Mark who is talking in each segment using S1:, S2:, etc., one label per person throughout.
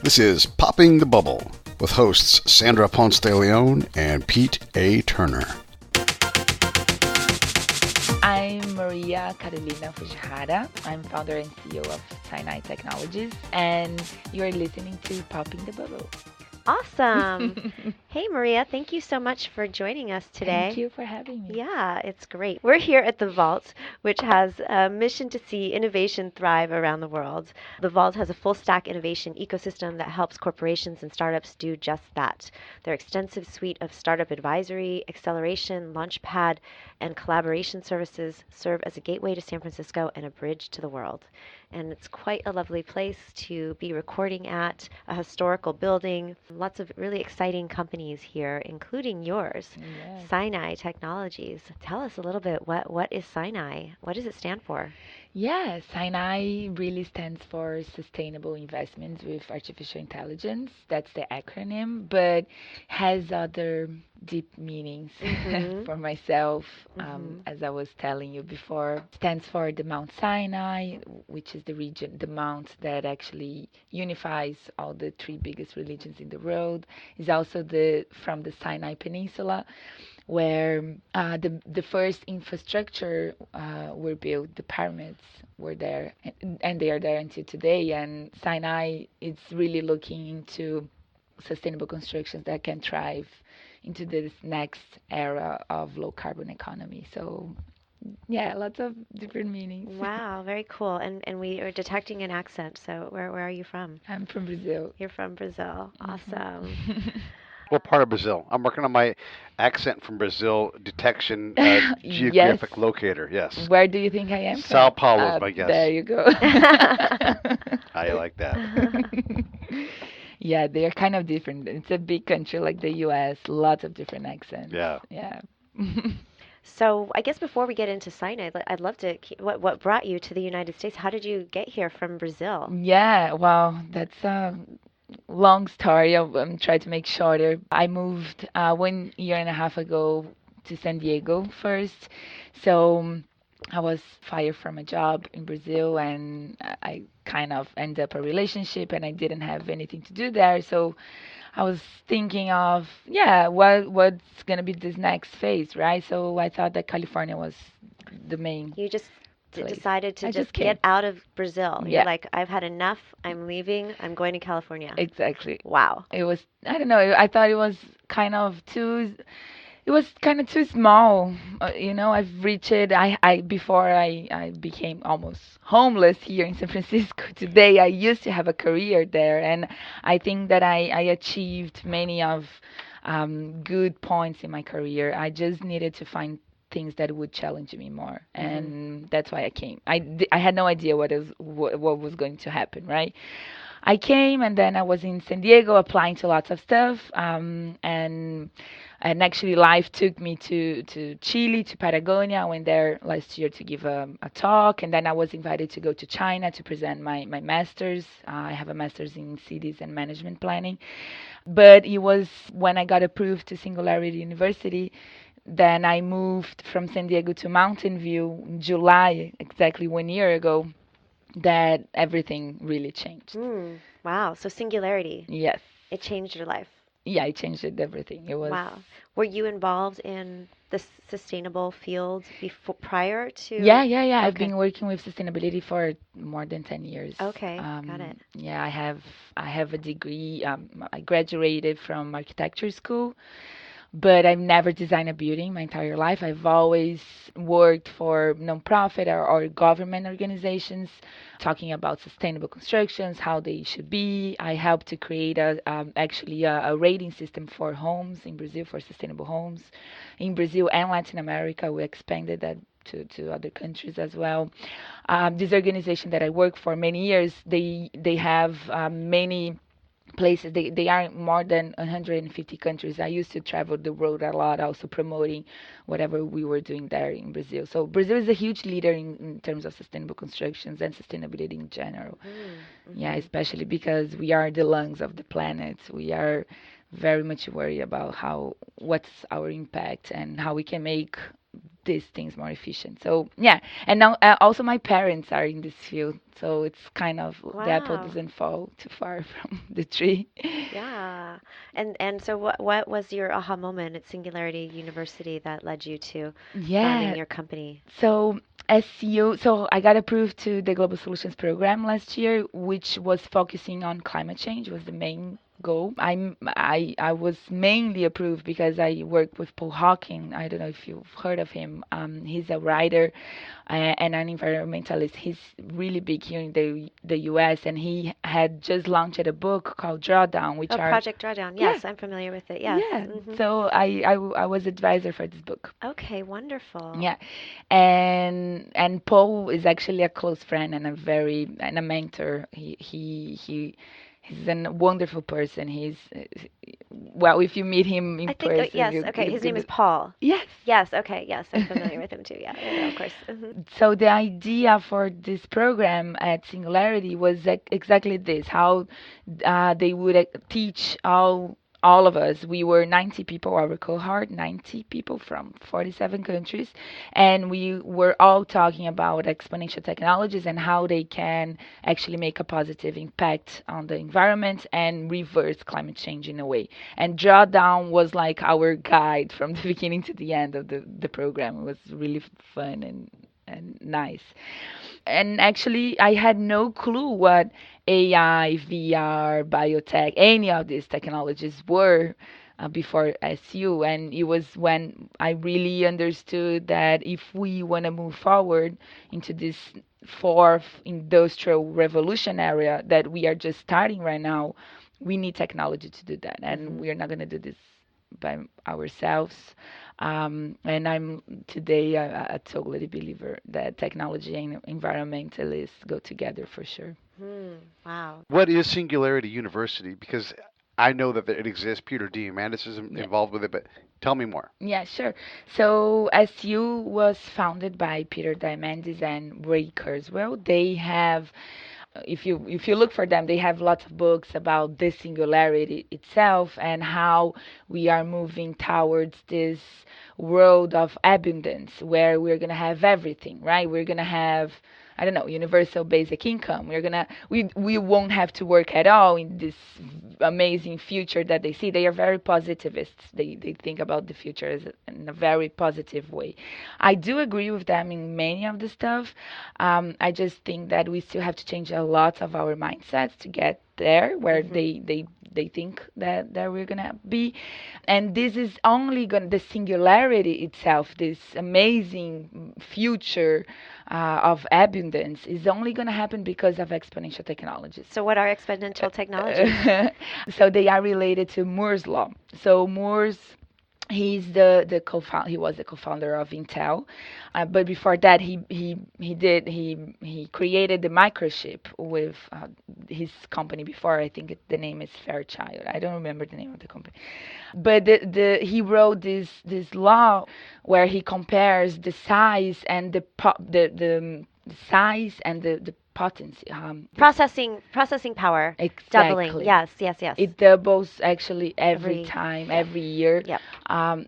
S1: This is Popping the Bubble with hosts Sandra Ponce de Leon and Pete A. Turner.
S2: I'm Maria Carolina Fujihara. I'm founder and CEO of Sinai Technologies, and you're listening to Popping the Bubble.
S3: Awesome. Hey, Maria, thank you so much for joining us today.
S2: Thank you for having me.
S3: Yeah, it's great. We're here at the Vault, which has a mission to see innovation thrive around the world. The Vault has a full stack innovation ecosystem that helps corporations and startups do just that. Their extensive suite of startup advisory, acceleration, launchpad, and collaboration services serve as a gateway to San Francisco and a bridge to the world. And it's quite a lovely place to be recording at, a historical building, lots of really exciting companies here, including yours,
S2: Yes.
S3: Sinai Technologies. Tell us a little bit, what is Sinai? What does it stand for?
S2: Yeah, Sinai really stands for Sustainable Investments with Artificial Intelligence. That's the acronym, but has other deep meanings for myself. As I was telling you before, stands for the Mount Sinai, which is the region, the mount that actually unifies all the three biggest religions in the world. Is also from the Sinai Peninsula, where the first infrastructure were built. The pyramids were there, and they are there until today. And Sinai is really looking into sustainable constructions that can thrive into this next era of low carbon economy. So yeah, lots of different meanings.
S3: Wow, very cool. And we are detecting an accent. So where are you from?
S2: I'm from Brazil.
S3: You're from Brazil. Awesome.
S1: What part of Brazil? I'm working on my accent from Brazil detection
S2: Yes.
S1: geographic locator. Yes.
S2: Where do you think I am
S1: Sao
S2: from?
S1: Paulo is my guess.
S2: There you go.
S1: I like that.
S2: Yeah, they're kind of different. It's a big country like the US, lots of different accents.
S1: Yeah.
S2: Yeah.
S3: So I guess before we get into Sinai, I'd love to, what brought you to the United States? How did you get here from Brazil?
S2: Yeah, well, that's a long story. I'm trying to make shorter. I moved 1 year and a half ago to San Diego first. So I was fired from a job in Brazil, and I kind of ended up a relationship, and I didn't have anything to do there. So I was thinking of, yeah, what's gonna be this next phase, right? So I thought that California was the main
S3: You just
S2: place.
S3: decided to
S2: I
S3: just
S2: just came.
S3: get out of Brazil.
S2: Yeah.
S3: You're like, I've had enough. I'm leaving. I'm going to California.
S2: Exactly.
S3: Wow.
S2: It was, I don't know, I thought it was kind of too small. I've reached it. Before I became almost homeless here in San Francisco today, I used to have a career there, and I think that I achieved many of good points in my career. I just needed to find things that would challenge me more, and that's why I came. I had no idea what was going to happen, right? I came, and then I was in San Diego applying to lots of stuff, and actually life took me to Chile, to Patagonia. I went there last year to give a talk, and then I was invited to go to China to present my master's. I have a master's in cities and management planning. But it was when I got approved to Singularity University, then I moved from San Diego to Mountain View in July, exactly 1 year ago, that everything really changed.
S3: Wow. So Singularity,
S2: Yes.
S3: it changed your life.
S2: Yeah, it changed everything. It was.
S3: Wow. Were you involved in the sustainable field prior to?
S2: Yeah. I've
S3: Okay.
S2: been working with sustainability for more than 10 years.
S3: Okay, got it.
S2: Yeah, I have a degree. I graduated from architecture school, but I've never designed a building my entire life. I've always worked for nonprofit or government organizations, talking about sustainable constructions, how they should be. I helped to create a rating system for homes in Brazil, for sustainable homes in Brazil and Latin America. We expanded that to other countries as well. This organization that I work for many years, they have many places. They are in more than 150 countries. I used to travel the world a lot, also promoting whatever we were doing there in Brazil. So Brazil is a huge leader in terms of sustainable constructions and sustainability in general. Yeah, especially because we are the lungs of the planet. We are very much worried about what's our impact and how we can make these things more efficient. So yeah, and now also my parents are in this field, so it's kind of the apple
S3: Wow.
S2: doesn't fall too far from the tree.
S3: Yeah. And so what was your aha moment at Singularity University that led you to founding
S2: Yeah.
S3: your company?
S2: So SEO, so I got approved to the Global Solutions Program last year, which was focusing on climate change, was the main goal. I was mainly approved because I work with Paul Hawken. I don't know if you've heard of him. He's a writer and an environmentalist. He's really big here in the U.S. and he had just launched a book called Drawdown, which
S3: Oh,
S2: are
S3: Project Drawdown.
S2: yeah,
S3: Yes, I'm familiar with it. Yes.
S2: yeah.
S3: Hmm.
S2: So I was advisor for this book.
S3: Okay, wonderful.
S2: Yeah, and Paul is actually a close friend and a mentor. He's a wonderful person. He's well, if you meet him in
S3: I think,
S2: person,
S3: yes, okay,
S2: you're
S3: his name is
S2: gonna
S3: Paul.
S2: yes.
S3: Yes, okay, yes, I'm familiar with him too. Yeah, yeah, of course. Hmm.
S2: So the idea for this program at Singularity was exactly this: how they would teach all of us. We were 90 people, our cohort, 90 people from 47 countries, and we were all talking about exponential technologies and how they can actually make a positive impact on the environment and reverse climate change in a way. And Drawdown was like our guide from the beginning to the end of the program. It was really fun and nice. And actually, I had no clue what AI, VR, biotech, any of these technologies were before SU. And it was when I really understood that if we want to move forward into this fourth industrial revolution area that we are just starting right now, we need technology to do that. And
S3: Hmm.
S2: we are not going to do this by ourselves. And I'm today a totally believer that technology and environmentalists go together for sure.
S3: Hmm. Wow.
S1: What is Singularity University? Because I know that it exists. Peter Diamandis is
S2: Yeah.
S1: involved with it, but tell me more.
S2: Yeah, sure. So SU was founded by Peter Diamandis and Rickards. Well, they have if you look for them, they have lots of books about the singularity itself and how we are moving towards this world of abundance where we're gonna have everything, right? We're gonna have I don't know, universal basic income. We won't have to work at all in this amazing future that they see. They are very positivists. They think about the future in a very positive way. I do agree with them in many of the stuff. I just think that we still have to change a lot of our mindsets to get there where
S3: Hmm.
S2: they think that we're gonna be. And this is only gonna the singularity itself, this amazing future of abundance is only gonna happen because of exponential technologies.
S3: So what are exponential technologies?
S2: So they are related to Moore's law. So Moore's he's the co-founder. He was the co-founder of Intel, but before that, he created the microchip with his company before. I think the name is Fairchild. I don't remember the name of the company, but he wrote this law where he compares the size and the size and the potency.
S3: Processing power doubling.
S2: Exactly.
S3: Yes, yes, yes.
S2: It doubles actually every
S3: Every,
S2: time,
S3: yep,
S2: every year.
S3: yep.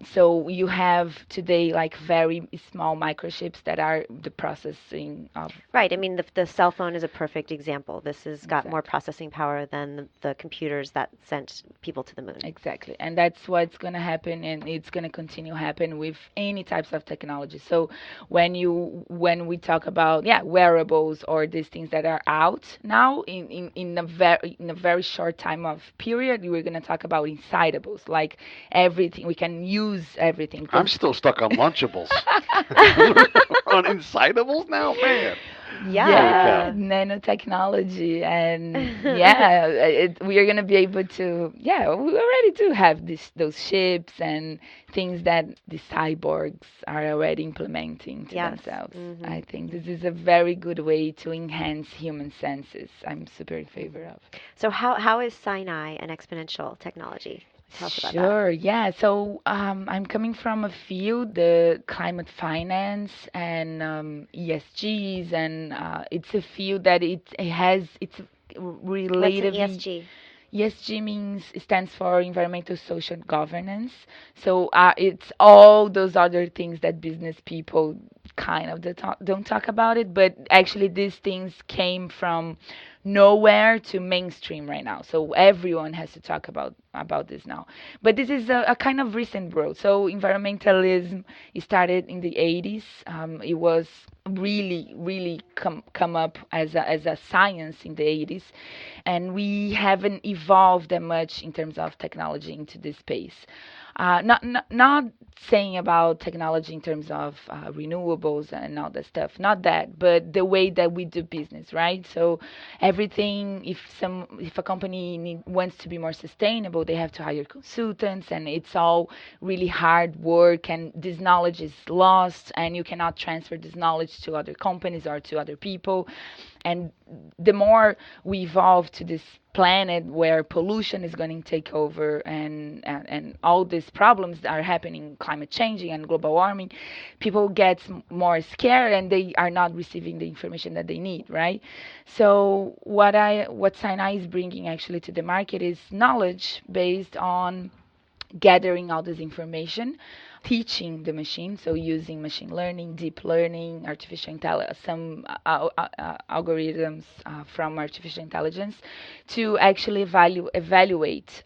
S2: So you have today like very small microchips that are the processing of
S3: Right. I mean, the cell phone is a perfect example. This has got more
S2: exactly.
S3: processing power than the computers that sent people to the moon.
S2: Exactly. And that's what's going to happen and it's going to continue happen with any types of technology. So when we talk about wearables or these things that are out now in a very short time of period, we're going to talk about insidables, like everything we can use everything
S1: I'm
S2: because
S1: still stuck on Lunchables. On Incitables now, man. Holy
S2: yeah,
S3: Yeah.
S1: cow.
S2: nanotechnology, and yeah, we are gonna be able to. Yeah, we already do have those ships and things that the cyborgs are already implementing to
S3: Yes.
S2: themselves.
S3: Hmm.
S2: I think this is a very good way to enhance human senses. I'm super in favor of.
S3: So how is Sinai an exponential technology? Tell us about that.
S2: Sure, yeah. So I'm coming from a field, the climate finance and ESGs, and it's a field that it's
S3: What's an
S2: relatively
S3: ESG?
S2: ESG stands for environmental social governance. So it's all those other things that business people kind of don't talk about it, but actually these things came from nowhere to mainstream right now. So everyone has to talk about this now. But this is a kind of recent growth. So environmentalism started in the 80s. It was really come up as a science in the 80s, and we haven't evolved that much in terms of technology into this space. Not saying about technology in terms of renewables and all that stuff, not that, but the way that we do business, right? So everything, if a company wants to be more sustainable, they have to hire consultants, and it's all really hard work, and this knowledge is lost, and you cannot transfer this knowledge to other companies or to other people. And the more we evolve to this planet where pollution is going to take over, and all these problems that are happening, climate changing and global warming, people get more scared, and they are not receiving the information that they need, right? So what Sinai is bringing actually to the market is knowledge based on gathering all this information, teaching the machine, so using machine learning, deep learning, artificial intelligence, some algorithms from artificial intelligence, to actually evaluate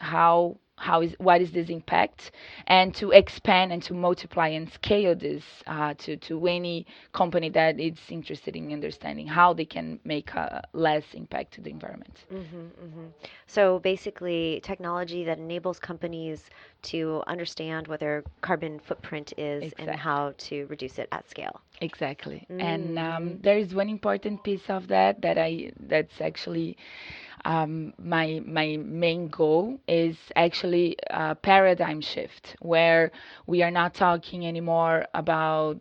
S2: what is this impact, and to expand and to multiply and scale this to any company that is interested in understanding how they can make a less impact to the environment.
S3: So basically, technology that enables companies to understand what their carbon footprint is and how to reduce it at scale.
S2: Exactly. And there is one important piece of that's actually my main goal is actually a paradigm shift, where we are not talking anymore about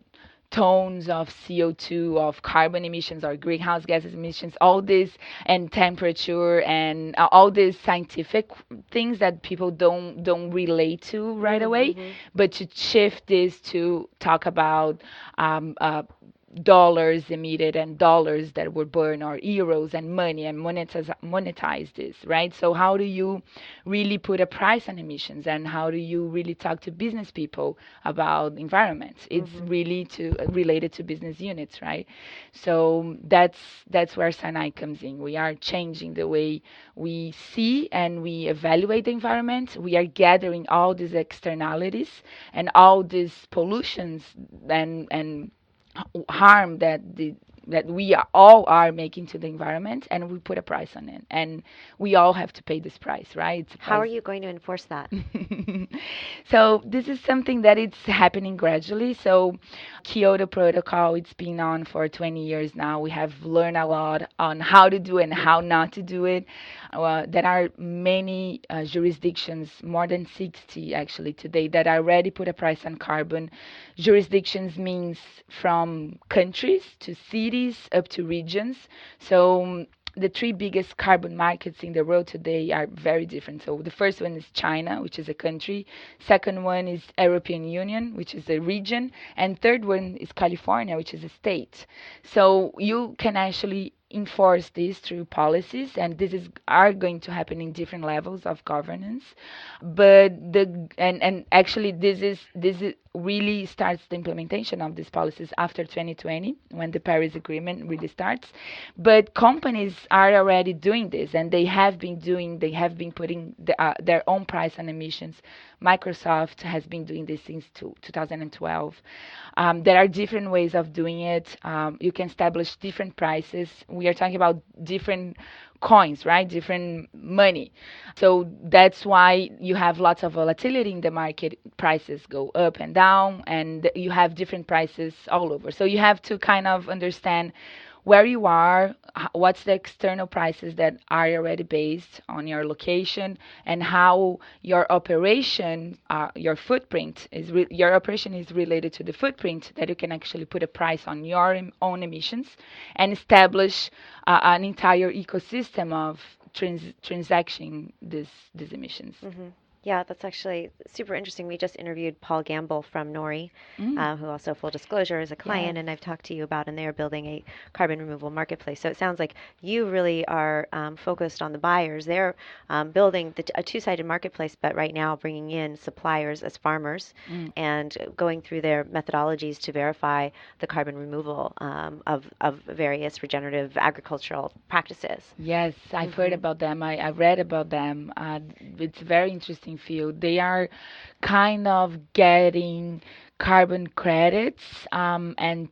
S2: tons of CO2, of carbon emissions or greenhouse gases emissions, all this, and temperature, and all these scientific things that people don't relate to right away, but to shift this to talk about dollars emitted and dollars that were burned, or euros and money, and monetize this, right? So how do you really put a price on emissions, and how do you really talk to business people about environment? It's really related to business units, right? So that's where Sinai comes in. We are changing the way we see and we evaluate the environment. We are gathering all these externalities and all these pollutions and harm that we all are making to the environment, and we put a price on it, and we all have to pay this price, right?
S3: How are you going to enforce that?
S2: So this is something that it's happening gradually. So Kyoto Protocol, it's been on for 20 years now. We have learned a lot on how to do it and how not to do it. There are many jurisdictions, more than 60 actually today, that already put a price on carbon. Jurisdictions means from countries to cities up to regions. So the three biggest carbon markets in the world today are very different. So the first one is China, which is a country. Second one is European Union, which is a region. And third one is California, which is a state. So you can actually enforce this through policies, and are going to happen in different levels of governance. But actually this is really starts the implementation of these policies after 2020, when the Paris Agreement really starts. But companies are already doing this, and they have been putting their own price on emissions. Microsoft has been doing this since 2012. There are different ways of doing it. You can establish different prices. We are talking about different coins, right? Different money. So that's why you have lots of volatility in the market. Prices go up and down, and you have different prices all over. So you have to kind of understand where you are, what's the external prices that are already based on your location, and how your operation, your footprint your operation is related to the footprint, that you can actually put a price on your own emissions and establish an entire ecosystem of transacting these emissions.
S3: Yeah, that's actually super interesting. We just interviewed Paul Gamble from Nori,
S2: Mm.
S3: who also, full disclosure, is a client,
S2: Yes.
S3: and I've talked to you about, and they are building a carbon removal marketplace. So it sounds like you really are focused on the buyers. They're building a two-sided marketplace, but right now bringing in suppliers as farmers
S2: Mm.
S3: and going through their methodologies to verify the carbon removal of various regenerative agricultural practices.
S2: Yes, I've heard
S3: Hmm.
S2: about them. I read about them. It's a very interesting field. They are kind of getting carbon credits and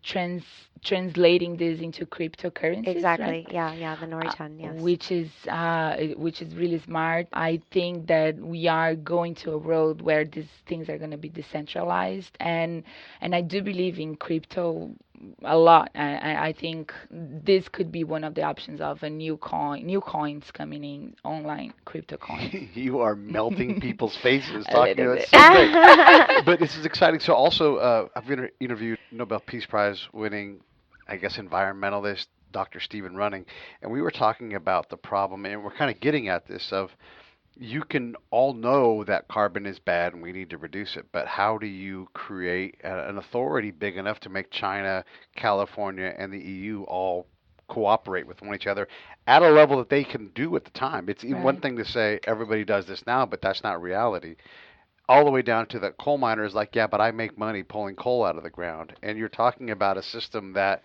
S2: translating this into cryptocurrencies, right?
S3: Exactly. Yeah, yeah, the Nori
S2: Uh,
S3: ton, yes.
S2: which is really smart. I think that we are going to a road where these things are going to be decentralized, and I do believe in crypto a lot. I think this could be one of the options of a new coins coming in, online crypto coins.
S1: You are melting people's faces
S2: A
S1: talking.
S2: little
S1: That's
S2: bit.
S1: so great. But this is exciting. So also, I've interviewed Nobel Peace Prize winning, I guess, environmentalist Dr. Stephen Running, and we were talking about the problem, and we're kind of getting at this of you can all know that carbon is bad and we need to reduce it, but how do you create an authority big enough to make China, California, and the EU all cooperate with one each other at a level that they can do at the time? It's even one
S2: Right.
S1: thing to say everybody does this now, but that's not reality. All the way down to the coal miner is like, yeah, but I make money pulling coal out of the ground. And you're talking about a system that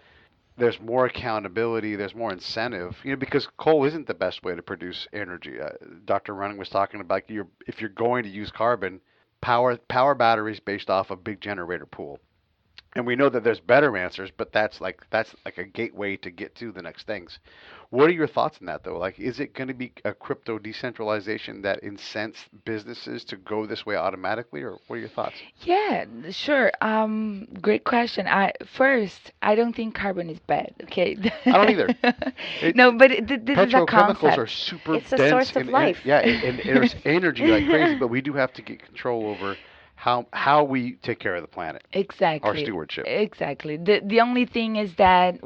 S1: there's more accountability, there's more incentive, because coal isn't the best way to produce energy. Dr. Running was talking about if you're going to use carbon, power batteries based off a big generator pool. And we know that there's better answers, but that's like a gateway to get to the next things. What are your thoughts on that though? Like, is it going to be a crypto decentralization that incents businesses to go this way automatically, or what are your thoughts?
S2: Yeah, sure. Great question. I don't think carbon is bad. Okay.
S1: I don't either. It,
S2: No, but this is a
S1: Petrochemicals are
S2: concept.
S1: super
S3: It's a
S1: dense
S3: source of
S1: in
S3: life.
S1: yeah, and there's energy like crazy, but we do have to get control over how we take care of the planet, our
S2: Exactly.
S1: stewardship.
S2: Exactly. The only thing is that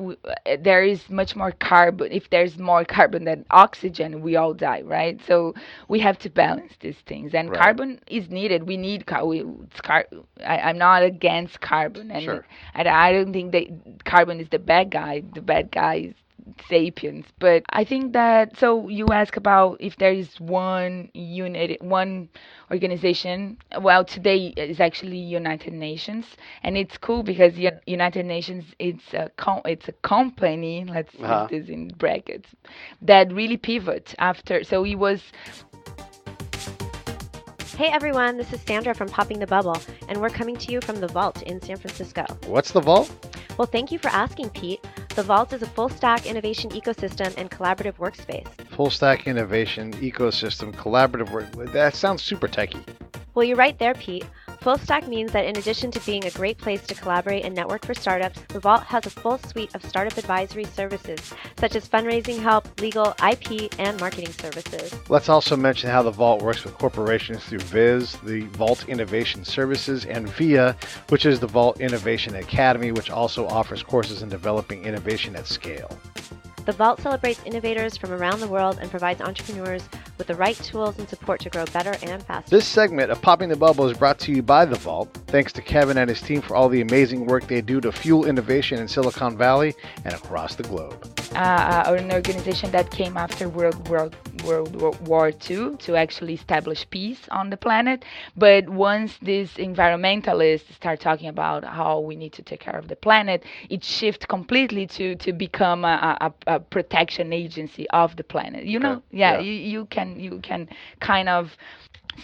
S2: there is much more carbon. If there's more carbon than oxygen, we all die, right? So we have to balance these things. And
S1: Right.
S2: carbon is needed. We need I'm not against carbon,
S1: Sure.
S2: and I don't think that carbon is the bad guy. The bad guy is sapiens. But I think that, so you ask about if there is one unit, one organization. Well, today is actually United Nations, and it's cool because United Nations, it's a company. Let's use
S1: Uh-huh.
S2: this in brackets, that really pivot after. So it was.
S3: Hey everyone, this is Sandra from Popping the Bubble, and we're coming to you from the Vault in San Francisco.
S1: What's the vault?
S3: Well, thank you for asking, Pete. The Vault is a full stack innovation ecosystem and collaborative workspace.
S1: Full stack innovation, ecosystem, collaborative work. That sounds super techy.
S3: Well, you're right there, Pete. Full stack means that in addition to being a great place to collaborate and network for startups, the Vault has a full suite of startup advisory services, such as fundraising help, legal, IP, and marketing services.
S1: Let's also mention how the Vault works with corporations through VIS, the Vault Innovation Services, and VIA, which is the Vault Innovation Academy, which also offers courses in developing innovation at scale.
S3: The Vault celebrates innovators from around the world and provides entrepreneurs with the right tools and support to grow better and faster.
S1: This segment of Popping the Bubble is brought to you by The Vault. Thanks to Kevin and his team for all the amazing work they do to fuel innovation in Silicon Valley and across the globe.
S2: An organization that came after World War II to actually establish peace on the planet. But once these environmentalists start talking about how we need to take care of the planet, it shifts completely to become a protection agency of the planet. You know,
S1: Yeah.
S2: you can kind of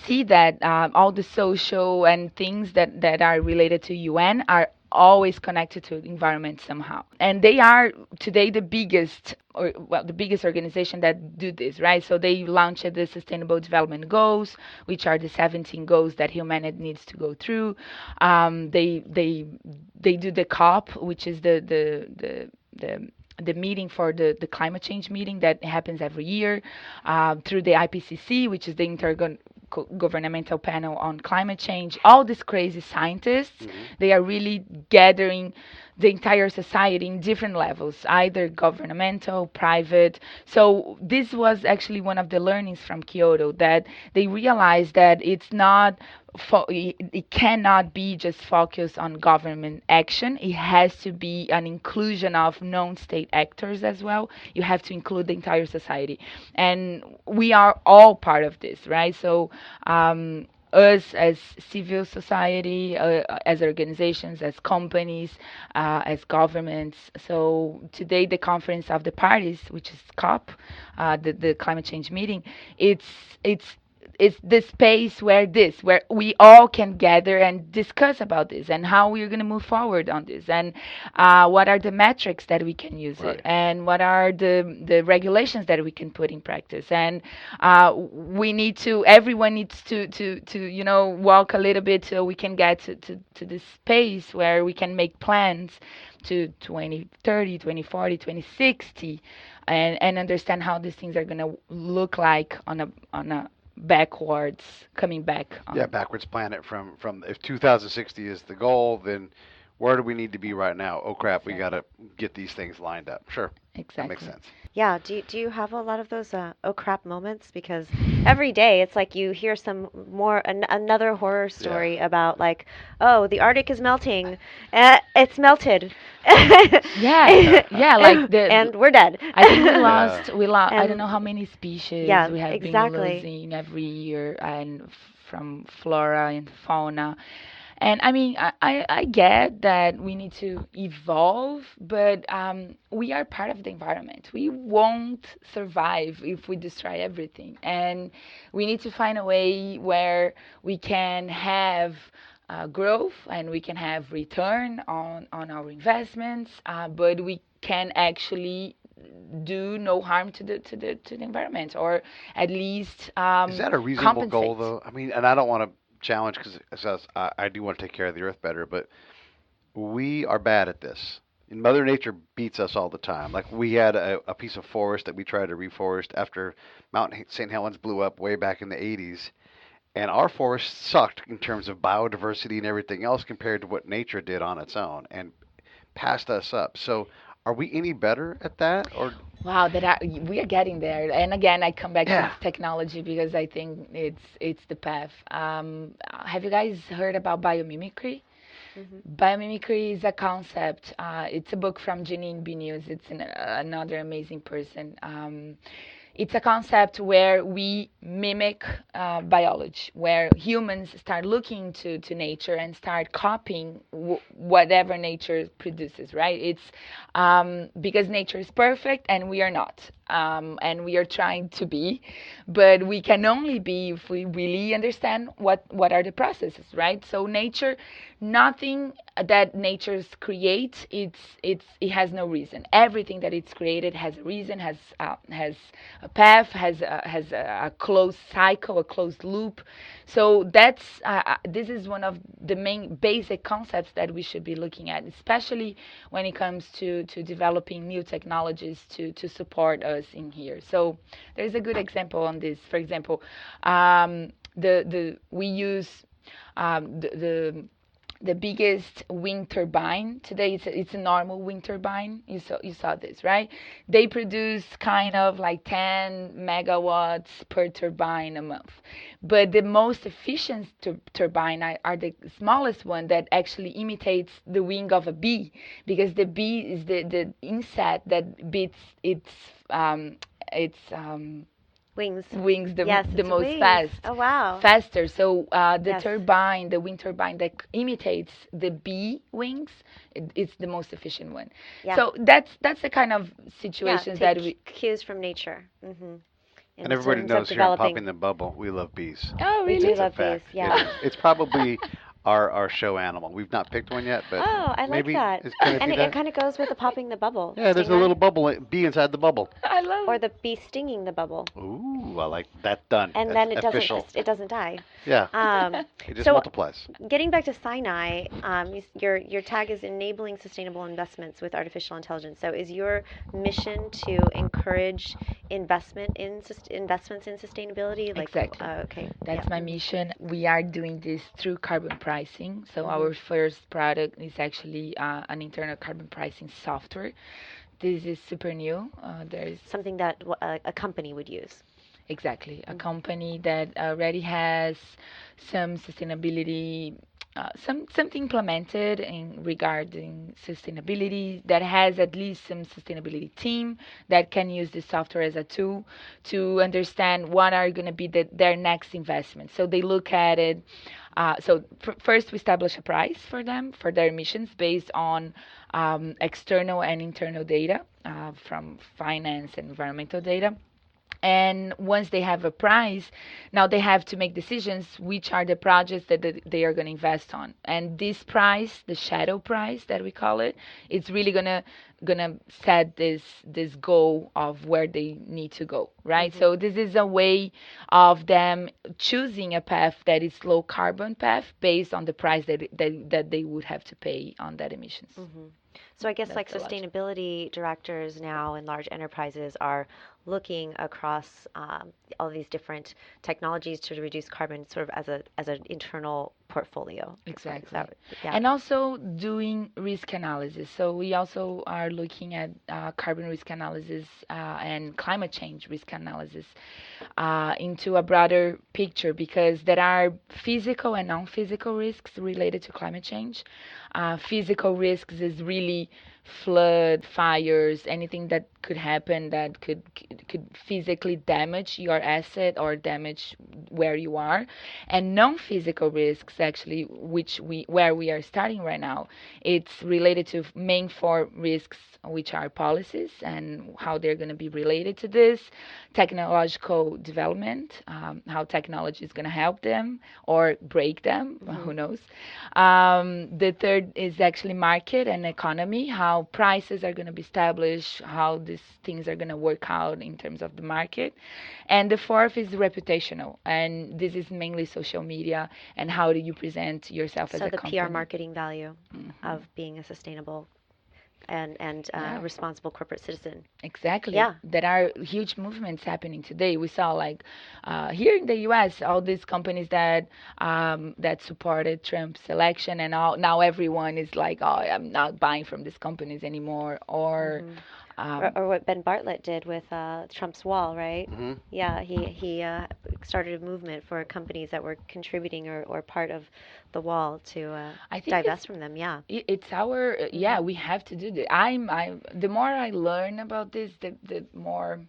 S2: see that all the social and things that are related to UN are always connected to the environment somehow. And they are today the biggest, or well, the biggest organization that do this, right? So they launched the Sustainable Development Goals, which are the 17 goals that humanity needs to go through. They do the COP, which is the meeting for the climate change meeting that happens every year, through the IPCC, which is the Intergovernmental Panel on Climate Change. All these crazy scientists, they are really gathering the entire society in different levels, either governmental, private. So this was actually one of the learnings from Kyoto, that they realized that it's not it cannot be just focused on government action. It has to be an inclusion of non-state actors as well. You have to include the entire society, and we are all part of this, right? So us as civil society, as organizations, as companies, as governments. So today, the Conference of the Parties, which is COP, the climate change meeting, it's it's it's the space where we all can gather and discuss about this and how we're going to move forward on this, and what are the metrics that we can use it,
S1: Right.
S2: and what are the regulations that we can put in practice. And we need to everyone needs to walk a little bit so we can get to this space where we can make plans to 2030, 2040, 2060, and understand how these things are going to look like on a backwards, coming back
S1: Yeah,
S2: on.
S1: backwards planet from if 2060 is the goal, then where do we need to be right now? Oh crap, we got
S2: Exactly.
S1: to get these things lined up. Sure, that makes
S2: Exactly.
S1: sense.
S3: Yeah, do you have a lot of those oh crap moments? Because every day it's like you hear some another horror
S1: Yeah.
S3: story about like, oh, the Arctic is melting. It's melted.
S2: Yeah, yeah, like
S3: And we're dead.
S2: I think we
S1: Yeah.
S2: lost we lost I don't
S3: And
S2: know how many species
S3: yeah,
S2: we have been
S3: exactly.
S2: losing every year, and from flora and fauna. And I mean, I get that we need to evolve, but we are part of the environment. We won't survive if we destroy everything. And we need to find a way where we can have growth and we can have return on our investments, but we can actually do no harm to the environment, or at least
S1: Is that a reasonable goal,
S2: compensate.
S1: though? I mean, and I don't want to challenge because I do want to take care of the earth better, but we are bad at this. And Mother Nature beats us all the time. Like we had a piece of forest that we tried to reforest after Mount St. Helens blew up way back in the 80s, and our forest sucked in terms of biodiversity and everything else compared to what nature did on its own and passed us up. So, are we any better at that? Or
S2: Wow, we are getting there. And again, I come back to
S1: yeah,
S2: this technology because I think it's the path. Have you guys heard about biomimicry?
S3: Hmm.
S2: Biomimicry is a concept. It's a book from Janine Benews. It's another amazing person. It's a concept where we mimic biology, where humans start looking to nature and start copying whatever nature produces, right? It's because nature is perfect and we are not. And we are trying to be, but we can only be if we really understand what are the processes, right? So nature, nothing that nature creates, it has no reason. Everything that it's created has a reason, has a path, has a closed cycle, a closed loop. So this is one of the main basic concepts that we should be looking at, especially when it comes to developing new technologies to support us in here. So there's a good example on this. For example, the we use the biggest wind turbine today. It's a normal wind turbine. You saw this, right? They produce kind of like 10 megawatts per turbine a month, but the most efficient turbine are the smallest one that actually imitates the wing of a bee, because the bee is the insect that beats um, its
S3: Wings.
S2: wings
S3: Yes,
S2: the
S3: it's
S2: most
S3: wings. Oh wow.
S2: faster. So
S3: Yes.
S2: the wind turbine that imitates the bee wings, it's the most efficient one.
S3: Yeah.
S2: So that's the kind of
S3: Yeah.
S2: situations that
S3: Take
S2: we.
S3: cues from nature.
S1: and
S3: In
S1: everybody
S3: terms of
S1: knows here on
S3: developing.
S1: Popping the Bubble, we love bees.
S2: Oh,
S3: We do
S2: really?
S1: It's a
S3: love bees.
S1: fact. It
S3: Yeah.
S1: is. It's probably our show animal. We've not picked one yet, but
S3: Oh, I like
S1: maybe
S3: that.
S1: can it
S3: And
S1: be
S3: it
S1: that?
S3: kind of goes with the popping the bubble.
S1: Yeah, there's a
S3: Stinger.
S1: little bee inside the bubble.
S2: I love
S3: Or
S2: it.
S3: the bee stinging the bubble.
S1: Ooh, I like that. Done.
S3: And
S1: That's
S3: then
S1: official.
S3: it doesn't die.
S1: Yeah,
S3: Um,
S1: it just
S3: so
S1: multiplies.
S3: getting back to Sinai, your tag is enabling sustainable investments with artificial intelligence. So is your mission to encourage investments in sustainability? Like,
S2: Exactly.
S3: okay, yeah.
S2: That's my mission. We are doing this through carbon pricing. So
S3: Mm-hmm.
S2: our first product is actually an internal carbon pricing software. This is super new. There's
S3: Something that a company would use.
S2: exactly a
S3: Mm-hmm.
S2: company that already has some sustainability, something implemented in regarding sustainability, that has at least some sustainability team that can use the software as a tool to understand what are going to be their next investments. So they look at it. First, we establish a price for them for their emissions based on external and internal data from finance and environmental data. And once they have a price, now they have to make decisions which are the projects that they are going to invest on. And this price, the shadow price that we call it, it's really gonna set this goal of where they need to go, right?
S3: Mm-hmm.
S2: So this is a way of them choosing a path that is low carbon path based on the price that they would have to pay on that emissions.
S3: Mm-hmm. So I guess like
S2: That's the logic.
S3: sustainability directors now in large enterprises are looking across all these different technologies to reduce carbon, sort of as an internal portfolio.
S2: Exactly.
S3: Yeah.
S2: And also doing risk analysis. So we also are looking at carbon risk analysis and climate change risk analysis into a broader picture, because there are physical and non-physical risks related to climate change. Physical risks is really flood, fires, anything that could happen that could physically damage your asset or damage where you are. And non-physical risks, actually, which we where we are starting right now, it's related to main four risks, which are policies and how they're going to be related to this, technological development, how technology is going to help them or break them,
S3: Mm-hmm.
S2: who knows. The third is actually market and economy, how prices are going to be established, how these things are going to work out in terms of the market. And the fourth is reputational, and this is mainly social media and how do you present yourself as
S3: So
S2: a
S3: the PR
S2: company.
S3: marketing value
S2: Hmm.
S3: of being a sustainable and
S2: Yeah.
S3: responsible corporate citizen.
S2: Exactly.
S3: Yeah.
S2: There are huge movements happening today. We saw like here in the U.S. all these companies that supported Trump's election, and all, now everyone is like, oh, I'm not buying from these companies anymore. Or
S3: Mm-hmm.
S2: um,
S3: Or what Ben Bartlett did with Trump's wall, right?
S1: Hmm.
S3: Yeah, he started a movement for companies that were contributing or part of the wall to
S2: I think
S3: divest from them. Yeah.
S2: it's our
S3: Mm-hmm.
S2: yeah, we have to do that. I the more I learn about this, the more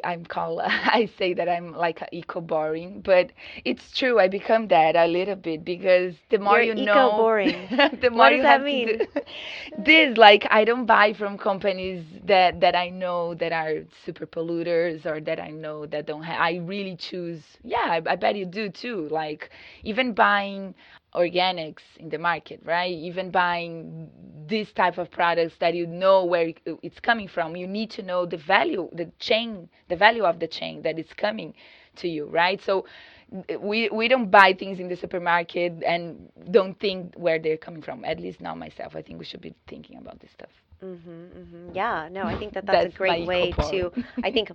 S2: I'm called, I say that I'm like a eco boring, but it's true. I become that a little bit because the more
S3: You're
S2: you
S3: eco
S2: know,
S3: boring.
S2: the
S3: What
S2: more
S3: does
S2: you
S3: that
S2: have to do
S3: mean?
S2: this. Like I don't buy from companies that I know that are super polluters or that I know that don't have. I really choose. Yeah, I bet you do too. Like even buying organics in the market, right? Even buying this type of products that you know where it's coming from, you need to know the value, the chain, the value of the chain that is coming to you, right? So we don't buy things in the supermarket and don't think where they're coming from. At least not myself. I think we should be thinking about this stuff.
S3: Yeah, no, I think that's a
S2: That's my
S3: great
S2: eco
S3: way to,
S2: boring.
S3: I think,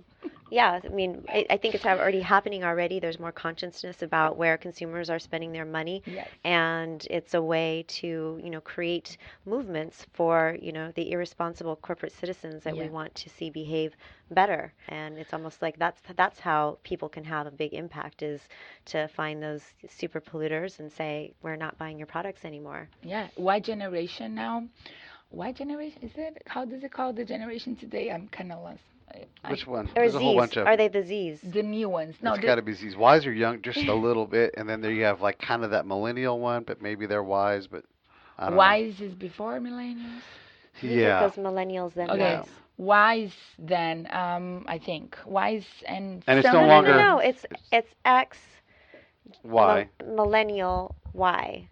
S3: yeah, I mean, I think it's already happening already. There's more consciousness about where consumers are spending their money,
S2: Yes.
S3: and it's a way to, create movements for, the irresponsible corporate citizens that we
S2: Yeah.
S3: want to see behave better. And it's almost like that's how people can have a big impact, is to find those super polluters and say, we're not buying your products anymore.
S2: Yeah. Y generation now. Y generation is it? How does it call the generation today? I'm kind of lost. I
S1: Which one?
S3: Or
S1: There's a whole
S3: Z's.
S1: bunch of
S3: Are
S1: them.
S3: they the Z's?
S2: the new ones. No,
S1: It's got to be these wise or young, just a little bit, and then there you have like kind of that millennial one, but maybe they're wise, but I don't know.
S2: Wise is before millennials.
S3: It
S1: Yeah,
S3: goes millennials, then
S2: Okay,
S1: yeah.
S3: Y's.
S2: wise then. I think wise and
S1: And it's no
S3: No,
S2: some
S3: no, no,
S1: longer
S3: no.
S2: Z's.
S1: it's
S3: It's X
S1: why.
S3: millennial Y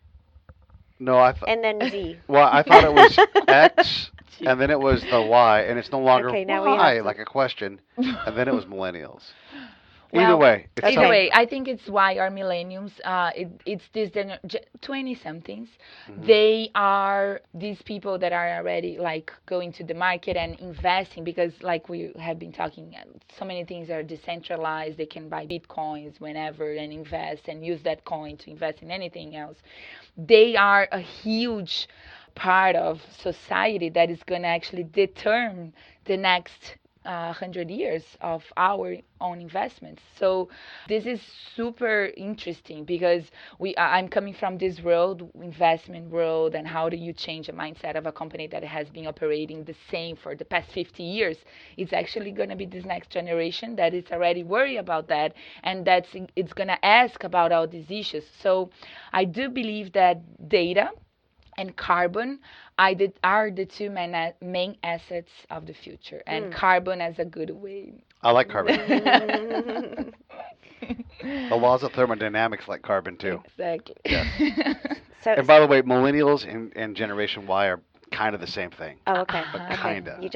S1: No, I thought.
S3: and then Z.
S1: Well, I thought it was X,
S2: Jeez.
S1: and then it was the Y, and it's no longer
S3: Okay, now we have
S1: why,
S3: to.
S1: like a question, and then it was millennials. Either
S2: Well,
S1: way, it's
S2: either
S3: Okay.
S2: way, I think it's why our millenniums, it's this 20 somethings.
S1: Mhm.
S2: They are these people that are already like going to the market and investing because, like we have been talking, so many things are decentralized. They can buy bitcoins whenever and invest and use that coin to invest in anything else. They are a huge part of society that is going to actually determine the next 100 years of our own investments. So this is super interesting because I'm coming from this world, investment world, and how do you change the mindset of a company that has been operating the same for the past 50 years? It's actually going to be this next generation that is already worried about that, and it's going to ask about all these issues. So I do believe that data and carbon are the two main assets of the future, and carbon as a good way.
S1: I like carbon.
S3: Mm.
S1: The laws of thermodynamics like carbon too.
S2: Exactly.
S1: Yes.
S3: So,
S1: And by the way, millennials and Generation Y are kind of the same thing,
S3: oh, okay.
S1: but
S3: Okay.
S1: kinda.
S3: You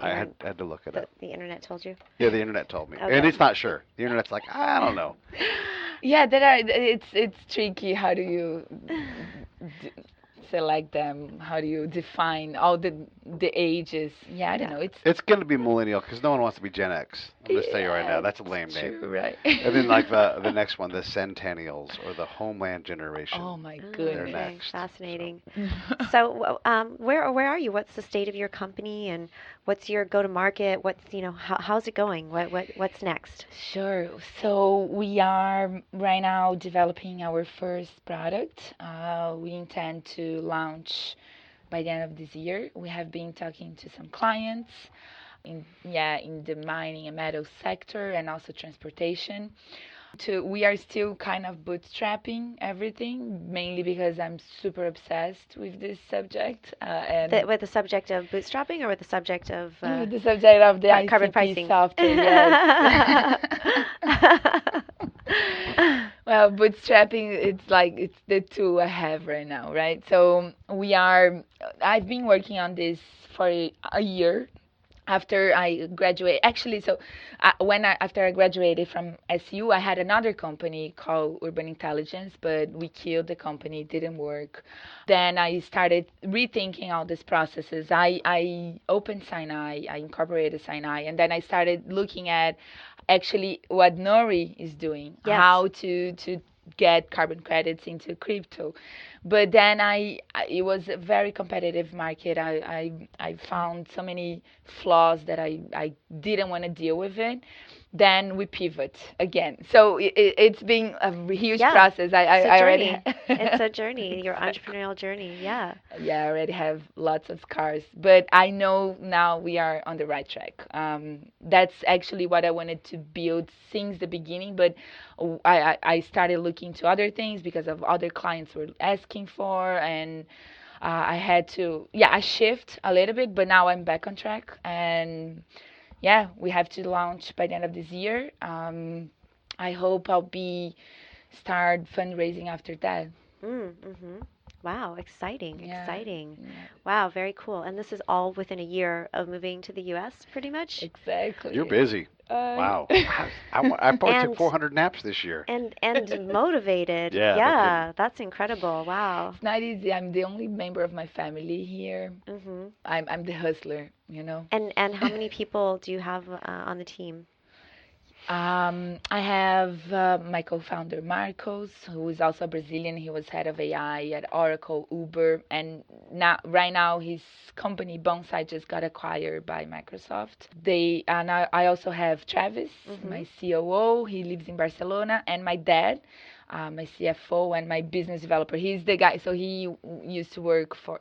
S1: I had to look it up.
S3: the internet told you.
S1: Yeah, the internet told me, and
S3: Okay.
S1: it's not sure. The internet's like, I don't know.
S2: Yeah, there are. It's tricky. How do you d- select them? How do you define all the ages? Yeah, I don't
S3: Yeah.
S2: know. It's
S1: It's gonna be millennial because no one wants to be Gen X. I'm just telling you right
S2: yeah,
S1: now, that's a lame
S2: it's
S1: name.
S2: true, right?
S1: And then like the next one, the Centennials or the Homeland Generation.
S2: Oh my
S3: Oh,
S1: They're
S2: goodness.
S3: okay.
S1: next.
S3: Fascinating. So, where are you? What's the state of your company, and what's your go to market? How's it going? What's next?
S2: Sure. So we are right now developing our first product. We intend to launch by the end of this year. We have been talking to some clients in the mining and metal sector and also transportation. We are still kind of bootstrapping everything, mainly because I'm super obsessed with this subject
S3: With the subject of bootstrapping, or with the subject of
S2: with the subject of the
S3: carbon
S2: ICT
S3: pricing?
S2: software. Yes. Well, bootstrapping, it's the tool I have right now, right? So I've been working on this for a year after I graduated. Actually, so after I graduated from SU, I had another company called Urban Intelligence, but we killed the company, it didn't work. Then I started rethinking all these processes. I opened Sinai, I incorporated Sinai, and then I started looking at actually what Nori is doing,
S3: Yes.
S2: how to get carbon credits into crypto. But then it was a very competitive market. I found so many flaws that I didn't want to deal with it. Then we pivot again. So it's been a huge
S3: Yeah,
S2: process.
S3: it's a
S2: I already
S3: journey. It's a journey, your entrepreneurial journey. Yeah.
S2: yeah, I already have lots of scars, but I know now we are on the right track. That's actually what I wanted to build since the beginning, but I started looking to other things because of other clients were asking for, and I had to, yeah, I shift a little bit, but now I'm back on track, and yeah, we have to launch by the end of this year. I hope I'll be start fundraising after that.
S3: Mm-hmm. Wow, exciting,
S2: Yeah,
S3: exciting.
S2: yeah,
S3: Wow, very cool. And this is all within a year of moving to the US, pretty much?
S1: You're
S2: exactly.
S1: busy.
S2: Uh,
S1: Wow. I probably took
S3: And
S1: 400 naps this year.
S3: and motivated.
S1: Yeah, no kidding.
S3: Yeah, that's incredible. Wow.
S2: it's not easy. I'm the only member of my family here.
S3: Mm-hmm.
S2: I'm the hustler, you know.
S3: And how many people do you have on the team?
S2: I have my co-founder Marcos, who is also Brazilian. He was head of AI at Oracle, Uber, and right now his company Bonsai just got acquired by Microsoft. I also have Travis,
S3: Mm-hmm.
S2: my COO. He lives in Barcelona, and my dad, my CFO, and my business developer. He's the guy. So used to work for.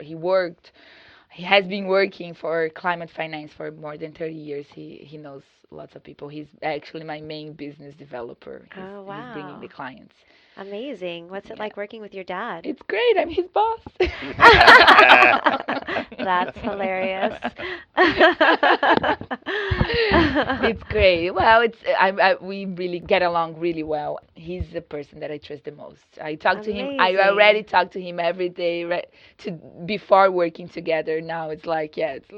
S2: He has been working for climate finance for more than 30 years. He knows lots of people. He's actually my main business developer.
S3: Oh,
S2: He's bringing the
S3: wow.
S2: clients.
S3: Amazing. What's it
S2: Yeah.
S3: like working with your dad?
S2: It's great. I'm his boss.
S3: That's hilarious.
S2: It's great. Well, we really get along really well. He's the person that I trust the most. I talk to him. I already
S3: Amazing.
S2: talk to him every day, right? Before working together. Now it's like, yeah, it's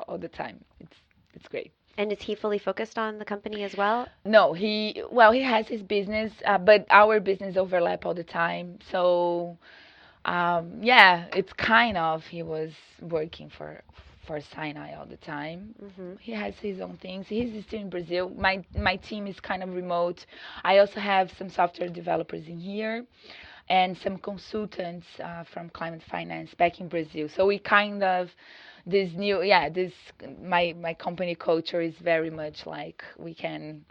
S2: all the time. It's great.
S3: And is he fully focused on the company as well?
S2: No, he has his business, but our business overlap all the time. So yeah, it's kind of he was working for Sinai all the time.
S3: Mhm.
S2: He has his own things. He's still in Brazil. My team is kind of remote. I also have some software developers in here and some consultants from climate finance back in Brazil. So we kind of this new yeah this my company culture is very much like we can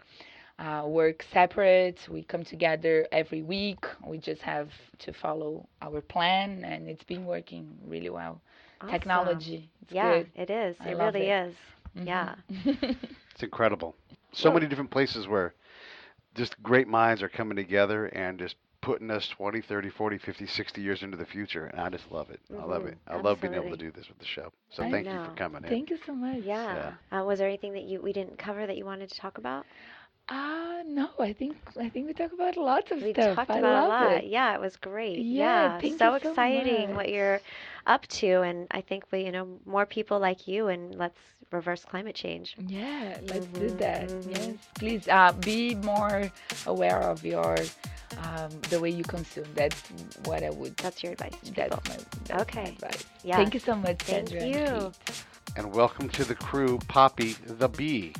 S2: work separate. We come together every week. We just have to follow our plan, and it's been working really well.
S3: Awesome.
S2: Technology, it's
S3: Yeah,
S2: good.
S3: it is.
S2: I
S3: It
S2: love
S3: really
S2: it.
S3: is. Yeah.
S1: It's incredible. So
S3: Well,
S1: many different places where just great minds are coming together and just putting us 20, 30, 40, 50, 60 years into the future. And I just love it. I love it. I love being able to
S3: absolutely.
S1: do this with the show. So
S3: I
S2: I
S1: thank you for
S3: know.
S1: coming in.
S2: thank you so much.
S3: Yeah.
S1: Yeah.
S3: Was there anything that we didn't cover that you wanted to talk about?
S2: No, I think we talk about lots of
S3: We
S2: stuff.
S3: talked
S2: I
S3: about a
S2: love
S3: lot.
S2: it.
S3: Yeah, it was great.
S2: Yeah,
S3: Yeah,
S2: thank you
S3: so
S2: so
S3: exciting what
S2: much.
S3: you're up to, and I think more people like you, and let's reverse climate change.
S2: Yeah, let's do
S3: Mhm.
S2: that. Yes,
S3: Mhm.
S2: please be more aware of your the way you consume. That's what I would.
S3: That's your advice to
S2: That's
S3: people.
S2: my
S3: Okay.
S2: advice.
S3: Yes.
S2: Thank you so much,
S3: Thank
S2: Sandra and
S3: you.
S2: Pete.
S1: And welcome to the crew, Poppy the Bee.